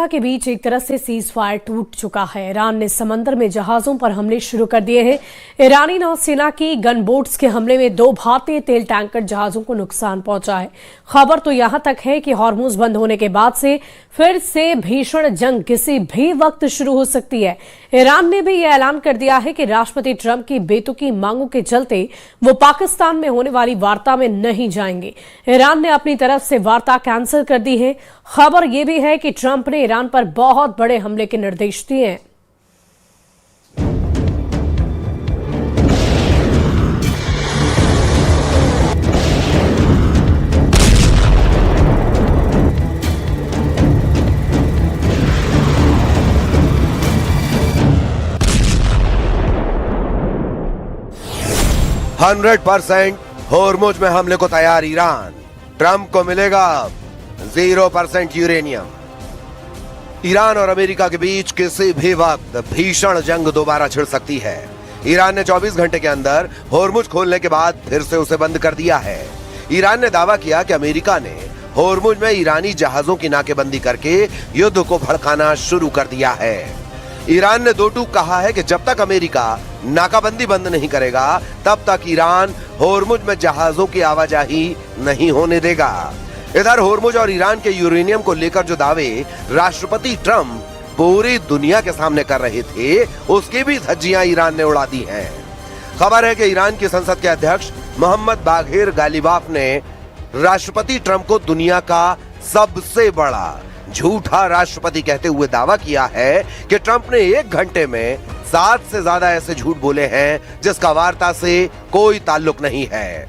के बीच एक तरह से सीज फायर टूट चुका है। ईरान ने समंदर में जहाजों पर हमले शुरू कर दिए हैं। ईरानी नौसेना की गन बोट्स के हमले में 2 भारतीय तेल टैंकर जहाजों को नुकसान पहुंचा है। खबर तो यहां तक है कि हॉर्मुज बंद होने के बाद से फिर से भीषण जंग किसी भी वक्त शुरू हो सकती है। ईरान ने भी यह ऐलान कर दिया है कि राष्ट्रपति ट्रंप की बेतुकी मांगों के चलते वो पाकिस्तान में होने वाली वार्ता में नहीं जाएंगे। ईरान ने अपनी तरफ से वार्ता कैंसिल कर दी है। खबर यह भी है कि ट्रंप ने ईरान पर बहुत बड़े हमले के निर्देश दिए हैं। %100% होर्मुज में हमले को तैयार ईरान। ट्रंप को मिलेगा 0% यूरेनियम। ईरान और अमेरिका के बीच किसी भी वक्त भीषण जंग दोबारा छिड़ सकती है। ईरान ने 24 घंटे के अंदर होर्मुज खोलने के बाद फिर से उसे बंद कर दिया है। ईरान ने दावा किया कि अमेरिका ने होर्मुज में ईरानी जहाजों की नाकेबंदी करके युद्ध को भड़काना शुरू कर दिया है। ईरान ने दो टूक कहा है कि जब तक अमेरिका नाकाबंदी बंद नहीं करेगा तब तक ईरान होर्मुज में जहाजों की आवाजाही नहीं होने देगा। इधर होर्मुज और ईरान के यूरेनियम को लेकर जो दावे राष्ट्रपति ट्रंप पूरी दुनिया के सामने कर रहे थे, उसकी भी धज्जियां ईरान ने उड़ा दी हैं। खबर है कि ईरान की संसद के अध्यक्ष मोहम्मद बाघिर गालिबाफ ने राष्ट्रपति ट्रंप को दुनिया का सबसे बड़ा झूठा राष्ट्रपति कहते हुए दावा किया है कि ट्रंप ने 1 घंटे में 7 से ज्यादा ऐसे झूठ बोले हैं जिसका वार्ता से कोई ताल्लुक नहीं है।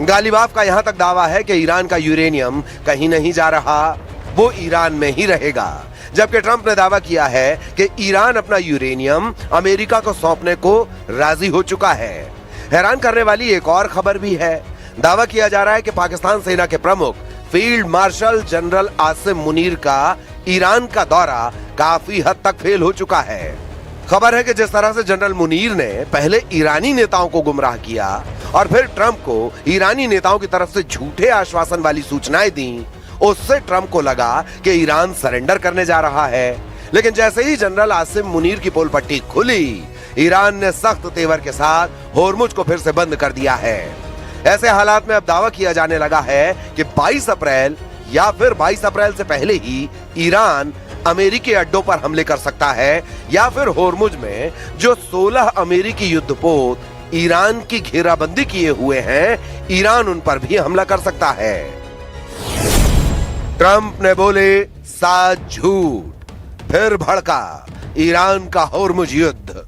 गालिबाफ का यहां तक दावा है कि ईरान का यूरेनियम कहीं नहीं जा रहा, वो ईरान में ही रहेगा। जबकि ट्रंप ने दावा किया है कि ईरान अपना यूरेनियम अमेरिका को सौंपने को राजी हो चुका है। हैरान करने वाली एक और खबर भी है। दावा किया जा रहा है कि पाकिस्तान सेना के प्रमुख field marshal general Asim Munir का ईरान का दौरा काफी हद तक फेल हो चुका है। खबर है कि जिस तरह से जनरल मुनीर ने पहले ईरानी नेताओं को गुमराह किया और फिर ट्रंप को ईरानी नेताओं की तरफ से झूठे आश्वासन वाली सूचनाएं दी, उससे ट्रंप को लगा कि ईरान सरेंडर करने जा रहा है। लेकिन जैसे ही जनरल आसिम मुनीर की पोल पट्टी खुली, ईरान ने सख्त तेवर के साथ होर्मुज को फिर से बंद कर दिया है। ऐसे हालात में अब दावा किया जाने लगा है कि 22 अप्रैल या फिर 22 अप्रैल से पहले ही ईरान अमेरिकी अड्डों पर हमले कर सकता है, या फिर होर्मुज में जो 16 अमेरिकी युद्धपोत ईरान की घेराबंदी किए हुए हैं, ईरान उन पर भी हमला कर सकता है। ट्रंप ने बोले 7 झूठ, फिर भड़का ईरान का होर्मुज युद्ध।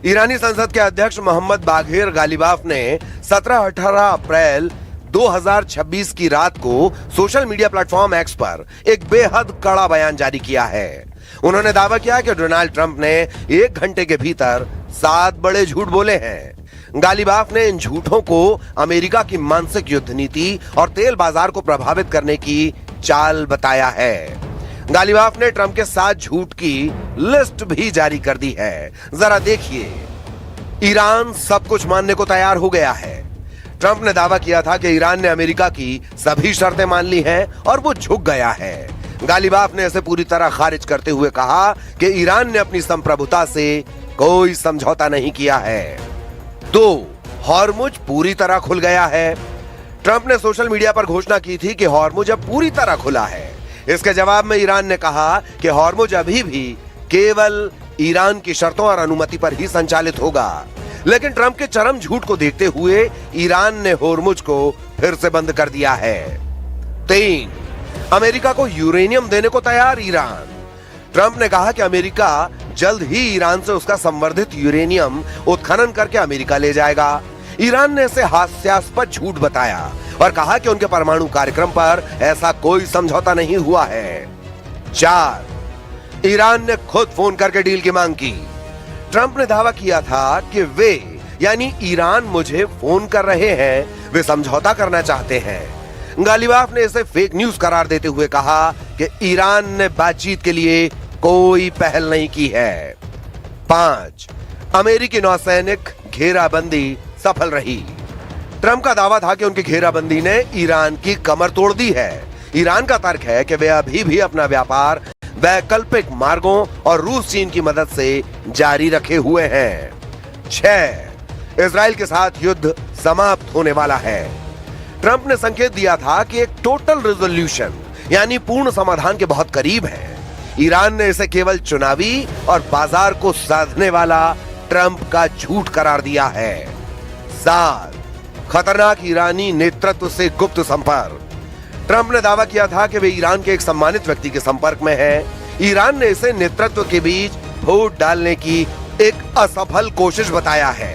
ईरानी संसद के अध्यक्ष मोहम्मद बाघिर गालिबाफ ने 17-18 अप्रैल 2026 की रात को सोशल मीडिया प्लेटफॉर्म एक्स पर एक बेहद कड़ा बयान जारी किया है। उन्होंने दावा किया कि डोनाल्ड ट्रंप ने 1 घंटे के भीतर 7 बड़े झूठ बोले हैं। गालिबाफ ने इन झूठों को अमेरिका की मानसिक युद्ध नीति और तेल बाजार को प्रभावित करने की चाल बताया है। गालिबाफ ने ट्रंप के 7 झूठ की लिस्ट भी जारी कर दी है। जरा देखिए। ईरान सब कुछ मानने को तैयार हो गया है। ट्रंप ने दावा किया था कि ईरान ने अमेरिका की सभी शर्तें मान ली हैं और वो झुक गया है। गालिबाफ ने इसे पूरी तरह खारिज करते हुए कहा कि ईरान ने अपनी संप्रभुता से कोई समझौता नहीं किया है। 2, हॉर्मुज पूरी तरह खुल गया है। ट्रंप ने सोशल मीडिया पर घोषणा की थी कि हॉर्मुज अब पूरी तरह खुला है। इसके जवाब में ईरान ने कहा कि हॉर्मुज अभी भी केवल ईरान की शर्तों और अनुमति पर ही संचालित होगा। लेकिन ट्रंप के चरम झूठ को देखते हुए ईरान ने होर्मुज को फिर से बंद कर दिया है। 3, अमेरिका को यूरेनियम देने को तैयार ईरान। ट्रंप ने कहा कि अमेरिका जल्द ही ईरान से उसका संवर्धित यूरेनियम उत्खनन करके अमेरिका ले जाएगा। ईरान ने इसे हास्यास्पद झूठ बताया और कहा कि उनके परमाणु कार्यक्रम पर ऐसा कोई समझौता नहीं हुआ है। 4, ईरान ने खुद फोन करके डील की मांग की। ट्रंप ने दावा किया था कि वे यानी ईरान मुझे फोन कर रहे हैं, वे समझौता करना चाहते हैं। गालिबाफ ने इसे फेक न्यूज करार देते हुए कहा कि ईरान ने बातचीत के लिए कोई पहल नहीं की है। 5, अमेरिकी नौसैनिक घेराबंदी सफल रही। ट्रंप का दावा था कि उनकी घेराबंदी ने ईरान की कमर तोड़ दी है। ईरान का तर्क है कि वे अभी भी अपना व्यापार वैकल्पिक मार्गों और रूस चीन की मदद से जारी रखे हुए हैं। 6. इजराइल के साथ युद्ध समाप्त होने वाला है। ट्रंप ने संकेत दिया था कि एक टोटल रिजोल्यूशन यानी पूर्ण समाधान के बहुत करीब है। ईरान ने इसे केवल चुनावी और बाजार को साधने वाला ट्रंप का झूठ करार दिया है। 7. खतरनाक ईरानी नेतृत्व से गुप्त संपर्क। ट्रंप ने दावा किया था कि वे ईरान के एक सम्मानित व्यक्ति के संपर्क में हैं। ईरान ने इसे नेतृत्व के बीच फूट डालने की एक असफल कोशिश बताया है।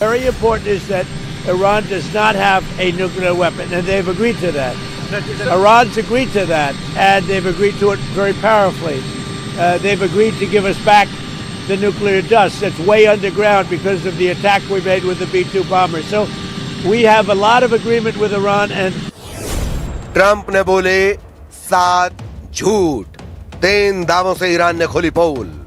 Very important is that Iran does not have a nuclear weapon, and they've agreed to that. Iran's agreed to that, and they've agreed to it very powerfully. They've agreed to give us back the nuclear dust that's way underground because of the attack we made with the B-2 bomber. So we have a lot of agreement with Iran. And Trump ने बोले 7 झूठ, 3 दावों से Iran ने खोली पोल।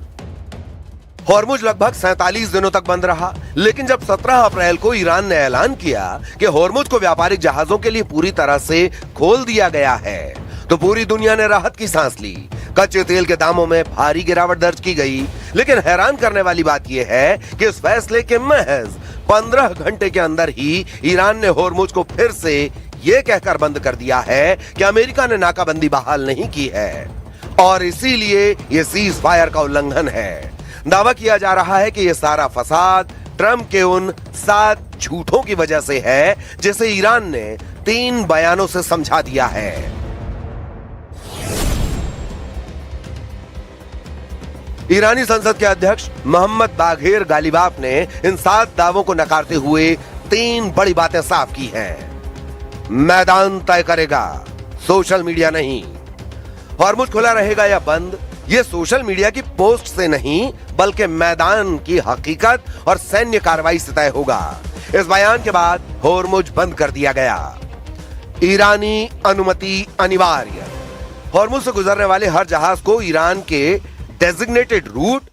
Hormuz लगभग 47 दिनों तक बंद रहा, लेकिन जब 17 अप्रैल को ईरान ने ऐलान किया कि हॉर्मुज को व्यापारिक जहाजों के लिए पूरी तरह से खोल दिया गया है, तो पूरी दुनिया ने राहत की सांस ली। कच्चे तेल के दामों में भारी गिरावट दर्ज की गई, लेकिन हैरान करने वाली बात यह है कि इस फैसले के महज 15 घंटे के अंदर ही ईरान ने हॉर्मुज को फिर से यह कहकर बंद कर दिया है कि अमेरिका ने नाकाबंदी बहाल नहीं की है और इसीलिए यह सीज फायर का उल्लंघन है। दावा किया जा रहा है कि यह सारा फसाद ट्रंप के उन 7 झूठों की वजह से है, जिसे ईरान ने 3 बयानों से समझा दिया है। ईरानी संसद के अध्यक्ष मोहम्मद बाघेर गालिबाफ ने इन 7 दावों को नकारते हुए 3 बड़ी बातें साफ की हैं। मैदान तय करेगा, सोशल मीडिया नहीं। हॉर्मुज खुला रहेगा या बंद, ये सोशल मीडिया की पोस्ट से नहीं बल्कि मैदान की हकीकत और सैन्य कार्रवाई से तय होगा। इस बयान के बाद हॉर्मुज बंद कर दिया गया। ईरानी अनुमति अनिवार्य। हॉर्मुज से गुजरने वाले हर जहाज को ईरान के डेजिग्नेटेड रूट